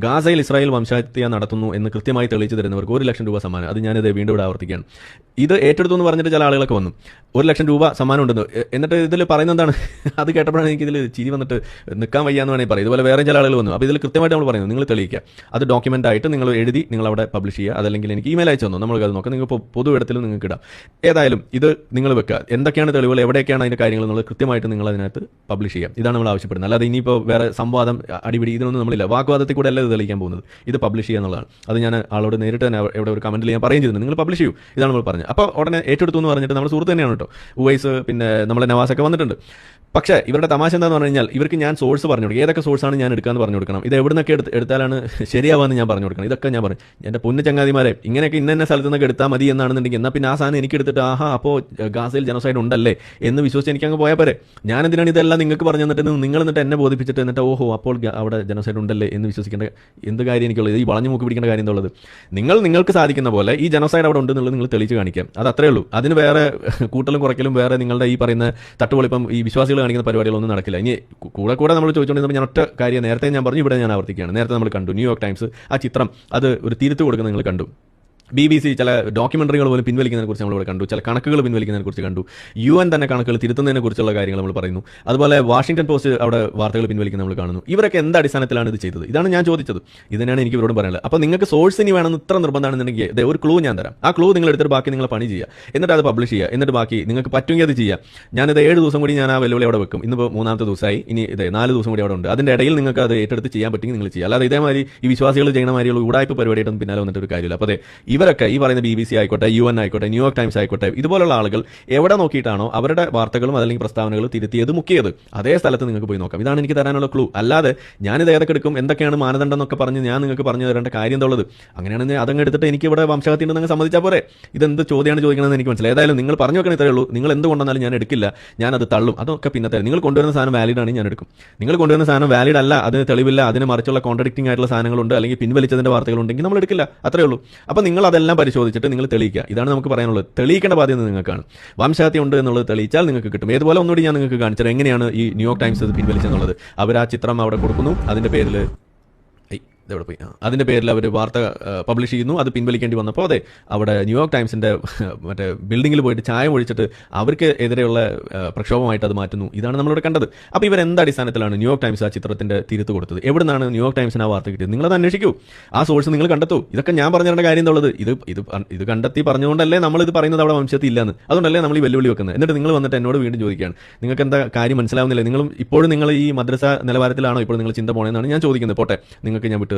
ഗാസയിൽ ഇസ്രായേൽ വംശഹത്യ നടത്തുന്നു എന്ന് കൃത്യമായി തെളിയിച്ചു തരുന്നവർക്ക് 1 ലക്ഷം രൂപ സമ്മാനം. അത് ഞാനിത് വീണ്ടും ഇവിടെ ആവർത്തിക്കുകയാണ്. ഇത് ഏറ്റെടുത്തു എന്ന് പറഞ്ഞിട്ട് ചില ആളുകളൊക്കെ വന്നു, 1 ലക്ഷം രൂപ സമ്മാനം ഉണ്ടെന്ന്. എന്നിട്ട് ഇതിൽ പറയുന്നത് എന്താണ്? അത് കേട്ടപ്പോഴാണ് എനിക്ക് ഇതിൽ ചിരി വന്നിട്ട് നിൽക്കാൻ വയ്യാന്ന് വേണമെങ്കിൽ പറയും. ഇതുപോലെ വേറെ ചില ആളുകൾ വന്നു. അപ്പോൾ ഇതിൽ കൃത്യമായിട്ട് നമ്മൾ പറയുന്നത്, നിങ്ങൾ തെളിയിക്കുക, അത് ഡോക്യുമെൻ്റ് ആയിട്ട് നിങ്ങൾ എഴുതി നിങ്ങൾ അവിടെ പബ്ലിഷ് ചെയ്യുക. അതല്ലെങ്കിൽ എനിക്ക് ഇമെയിൽ അയച്ചു തന്നു, നമ്മൾക്ക് അത് നോക്കാം. നിങ്ങൾ പൊതു ഇടത്തിലും നിങ്ങൾക്ക് ഇടാം. ഏതായാലും ഇത് നിങ്ങൾ വെക്കുക. എന്തൊക്കെയാണ് തെളിവുകൾ, എവിടെയൊക്കെയാണ് അതിൻ്റെ കാര്യങ്ങൾ എന്നുള്ളത് കൃത്യമായിട്ട് നിങ്ങൾ അതിനകത്ത് പബ്ലിഷ് ചെയ്യാം. ഇതാണ് നമ്മൾ ആവശ്യപ്പെടുന്നത്. അല്ലാതെ ഇനിയിപ്പോൾ വേറെ സംവാദം, അടിപിടി, ഇതിനൊന്നും നമ്മളില്ല. വാഗ്വാദത്തിൽ കൂടെ അല്ല ഇത് തെളിയിക്കാൻ പോകുന്നത്. ഇത് പബ്ലിഷ് ചെയ്യുക എന്നുള്ളതാണ്. അത് ഞാൻ ആളോട് നേരിട്ട് തന്നെ എവിടെ ഒരു കമന്റിൽ ഞാൻ പറയുകയും ചെയ്തിട്ടുണ്ട്, നിങ്ങൾ പബ്ലിഷ് ചെയ്യൂ, ഇതാണ് നമ്മൾ പറഞ്ഞത്. അപ്പോൾ ഉടനെ ഏറ്റെടുത്തു എന്ന് പറഞ്ഞിട്ട് നമ്മുടെ സുഹൃത്ത് തന്നെയാണ് കേട്ടോ ഉവൈസ്, പിന്നെ നമ്മളെ നവാസൊക്കെ വന്നിട്ടുണ്ട്. പക്ഷേ ഇവരുടെ തമാശ എന്താണെന്ന് പറഞ്ഞു കഴിഞ്ഞാൽ, ഇവർക്ക് ഞാൻ സോഴ്സ് പറഞ്ഞു കൊടുക്കും, ഏതൊക്കെ സോഴ്സാണ് ഞാൻ എടുക്കാമെന്ന് പറഞ്ഞു കൊടുക്കണം, ഇത് എവിടെ നിന്നൊക്കെ എടുത്താലാണ് ശരിയാവാന്ന് ഞാൻ പറഞ്ഞു കൊടുക്കണം. ഇതൊക്കെ ഞാൻ പറയും, എൻ്റെ പൊന്നു ചങ്ങാതിമാരെ, ഇങ്ങനെയൊക്കെ ഇന്ന സ്ഥലത്ത് നിന്നൊക്കെ എടുത്താൽ മതി എന്നാണെന്നുണ്ടെങ്കിൽ എന്നാൽ പിന്നെ ആ സാധനം എനിക്ക് എടുത്തിട്ട് അപ്പോൾ ഗാസയിൽ ജനോസൈഡ് ഉണ്ടല്ലേ എന്ന് വിശ്വസിച്ച് എനിക്ക് അങ്ങ് പോയാൽ പോരെ. ഞാൻ എന്തിനാണ് ഇതെല്ലാം നിങ്ങൾക്ക് പറഞ്ഞു തന്നിട്ട് നിങ്ങൾ എന്നിട്ട് എന്നെ ബോധിപ്പിച്ചിട്ട് എന്നിട്ട് ഓഹോ അപ്പോൾ അവിടെ ജനോസൈഡ് ഉണ്ടല്ലേ എന്ന് വിശ്വസിക്കേണ്ട എന്ത് കാര്യം എനിക്കുള്ളത്? ഈ വളഞ്ഞു മൂക്ക് പിടിക്കേണ്ട കാര്യം എന്നുള്ളത്, നിങ്ങൾക്ക് സാധിക്കുന്ന പോലെ ഈ ജനോസൈഡ് അവിടെ ഉണ്ടെന്നുള്ളത് നിങ്ങൾ തെളിയിച്ച് കാണിക്കാം. അത് അത്രേ ഉള്ളൂ. അതിന് വേറെ കൂട്ടലും കുറയ്ക്കലും വേറെ നിങ്ങളുടെ ഈ പറയുന്ന തട്ടുപൊളിപ്പം ഈ വിശ്വാസികൾ കാണിക്കുന്ന പരിപാടികളൊന്നും നടക്കില്ല. ഇനി കൂടെ നമ്മൾ ചോദിച്ചുകൊണ്ടിരുന്നപ്പോൾ ഞാൻ ഒറ്റ കാര്യം നേരത്തെ ഞാൻ പറഞ്ഞു, ഇവിടെ ഞാൻ ആവർത്തിക്കുകയാണ്. നേരത്തെ നമ്മൾ കണ്ടു ന്യൂയോർക്ക് ടൈംസ് ആ ചിത്രം അത് ഒരു തിരുത്ത് കൊടുക്കുന്നത് നിങ്ങൾ കണ്ടു. BBC ചില ഡോക്യുമെൻ്ററികൾ പോലും പിൻവലിക്കുന്നതിനെ കുറിച്ച് നമ്മളിവിടെ കണ്ടു, ചില കണക്കുകൾ പിൻവലിക്കുന്നതിനെ കുറിച്ച് കണ്ടു, UN തന്നെ കണക്കുകൾ തിരുത്തുന്നതിനെ കുറിച്ചുള്ള കാര്യങ്ങൾ നമ്മൾ പറയുന്നു. അതുപോലെ വാഷിംഗ്ടൺ പോസ്റ്റ് അവിടെ വാർത്തകൾ പിൻവലിക്കുന്ന നമ്മൾ കാണുന്നു. ഇവരൊക്കെ എന്ത് അടിസ്ഥാനത്തിലാണ് ഇത് ചെയ്തത്? ഇതാണ് ഞാൻ ചോദിച്ചത്. ഇതിനാണ് എനിക്ക് ഇവരോട് പറയാനുള്ളത്. അപ്പോൾ നിങ്ങൾക്ക് സോഴ്സ് ഇനി വേണമെന്ന് ഇത്ര നിർബന്ധമാണെന്നുണ്ടെങ്കിൽ ഒരു ക്ലൂ ഞാൻ തരാം. ആ ക്ലൂ നിങ്ങൾ എടുത്തിട്ട് ബാക്കി നിങ്ങൾ പണി ചെയ്യുക, എന്നിട്ട് അത് പബ്ലിഷ് ചെയ്യുക, എന്നിട്ട് ബാക്കി നിങ്ങൾക്ക് പറ്റുമെങ്കിൽ അത് ചെയ്യുക. ഞാനിത് 7 ദിവസം കൂടി ഞാൻ ആ വെല്ലുവിളി അവിടെ വെക്കും. ഇന്നിപ്പോൾ 3ാമത്തെ ദിവസമായി, ഇനി 4 ദിവസം കൂടി അവിടെ ഉണ്ട്. അതിൻ്റെ ഇടയിൽ നിങ്ങൾക്ക് അത് ഏറ്റെടുത്ത് ചെയ്യാൻ പറ്റുമെങ്കിൽ നിങ്ങൾ ചെയ്യുക. അല്ലാതെ ഇതേമാതിരി ഈ വിശ്വാസികൾ ചെയ്യുന്ന മാതിരിയുള്ള ഉടായ്പ പരിപാടിയായിട്ടൊന്നും പിന്നാലെ വന്നിട്ട് ഒരു കാര്യമില്ല. അപ്പോൾ ഇവരൊക്കെ ഈ പറയുന്ന BBC ആയിക്കോട്ടെ, UN ആയിക്കോട്ടെ, ന്യൂയോർക്ക് ടൈംസ് ആയിക്കോട്ടെ, ഇതുപോലുള്ള ആളുകൾ എവിടെ നോക്കിയിട്ടാണോ അവരുടെ വാർത്തകളും അതല്ലെങ്കിൽ പ്രസ്താവനകളും തിരുത്തിയത് മുക്കിയത്, അതേ സ്ഥലത്ത് നിങ്ങൾക്ക് പോയി നോക്കാം. ഇതാണ് എനിക്ക് തരാനുള്ള ക്ലൂ. അല്ലാതെ ഞാനിത് ഏതൊക്കെ എടുക്കും, എന്തൊക്കെയാണ് മാനദണ്ഡം എന്നൊക്കെ പറഞ്ഞ് ഞാൻ നിങ്ങൾക്ക് പറഞ്ഞു തരേണ്ട കാര്യം എന്നുള്ളത്. അങ്ങനെയാണെങ്കിൽ അതങ്ങ് എടുത്തിട്ട് എനിക്ക് ഇവിടെ വംശഹത്യ ഉണ്ടെന്ന് സമ്മതിച്ചാൽ പോരെ. ഇതെന്ത് ചോദ്യമാണ് ചോദിക്കണമെന്ന് എനിക്ക് മനസ്സിലായി. ഏതായാലും നിങ്ങൾ പറഞ്ഞു വെക്കണേ ഇത്രയേ ഉള്ളൂ. നിങ്ങൾ എന്ത് കൊണ്ടുവന്നാലും ഞാൻ എടുക്കില്ല, ഞാനത് തള്ളും. അതൊക്കെ പിന്നത്തെ. നിങ്ങൾ കൊണ്ടുവരുന്ന സാധനം വാലിഡ് ആണെങ്കിൽ ഞാൻ എടുക്കും. നിങ്ങൾ കൊണ്ടുവരുന്ന സാധനം വാലിഡ് അല്ല, അതിന് തെളിവില്ല, അതിന് മറിച്ചുള്ള കോൺട്രഡിക്റ്റിംഗ് ആയിട്ടുള്ള സാധനങ്ങളുണ്ട്, അല്ലെങ്കിൽ പിൻവലിച്ചതിന്റെ വാർത്തകളുണ്ടെങ്കിൽ നമ്മൾ എടുക്കില്ല. അത്രേ ഉള്ളൂ. അപ്പോൾ നിങ്ങൾ അതെല്ലാം പരിശോധിച്ചിട്ട് നിങ്ങൾ തെളിയിക്കുക. ഇതാണ് നമുക്ക് പറയാനുള്ളത്. തെളിയിക്കേണ്ട ബാധ്യത നിങ്ങൾക്കാണ്. വംശഹത്യ ഉണ്ട് എന്നുള്ളത് തെളിയിച്ചാൽ നിങ്ങൾക്ക് കിട്ടും. ഏതുപോലെ ഒന്നുകൂടി ഞാൻ നിങ്ങൾക്ക് കാണിച്ചത് എങ്ങനെയാണ് ഈ ന്യൂയോർക്ക് ടൈംസ് പിൻവലിച്ചെന്നുള്ളത്. അവർ ആ ചിത്രം അവിടെ കൊടുക്കുന്നു, അതിന്റെ പേരിൽ ഇതെവിടെ പോയി, അതിൻ്റെ പേരിൽ അവർ വാർത്ത പബ്ലിഷ് ചെയ്യുന്നു. അത് പിൻവലിക്കേണ്ടി വന്നപ്പോൾ അതെ അവിടെ ന്യൂയോർക്ക് ടൈംസിൻ്റെ മറ്റേ ബിൽഡിങ്ങിൽ പോയിട്ട് ചായം ഒഴിച്ചിട്ട് അവർക്ക് എതിരെയുള്ള പ്രക്ഷോഭമായിട്ട് അത് മാറ്റുന്നു. ഇതാണ് നമ്മളിവിടെ കണ്ടത്. അപ്പോൾ ഇവർ എന്ത് അടിസ്ഥാനത്തിലാണ് ന്യൂയോർക്ക് ടൈംസ് ആ ചിത്രത്തിൻ്റെ തിരുത്ത് കൊടുത്തത്? എവിടെ നിന്നാണ് ന്യൂയോർക്ക് ടൈംസിന് ആ വാർത്ത കിട്ടിയത്? നിങ്ങളത് അന്വേഷിക്കൂ, ആ സോഴ്സ് നിങ്ങൾ കണ്ടെത്തൂ. ഇതൊക്കെ ഞാൻ പറഞ്ഞു തരേണ്ട കാര്യം എന്നുള്ളത്. ഇത് കണ്ടെത്തി പറഞ്ഞുകൊണ്ടല്ലേ നമ്മളിത് പറയുന്നത് അവിടെ വംശത്തിൽ ഇല്ലാന്ന്. അതുകൊണ്ടല്ലേ നമ്മൾ ഈ വെല്ലുവിളി വെക്കുന്നത്. എന്നിട്ട് നിങ്ങൾ വന്നിട്ട് എന്നോട് വീണ്ടും ചോദിക്കുകയാണ് നിങ്ങൾക്ക് എന്താ കാര്യം മനസ്സിലാവുന്നില്ല, നിങ്ങളും ഇപ്പോഴും നിങ്ങൾ ഈ മദ്രസ നിലവാരത്തിലാണോ ഇപ്പോൾ നിങ്ങൾ ചിന്ത പോകണമെന്നാണ് ഞാൻ ചോദിക്കുന്നത്. പോട്ടെ, നിങ്ങൾക്ക് ഞാൻ വിട്ടു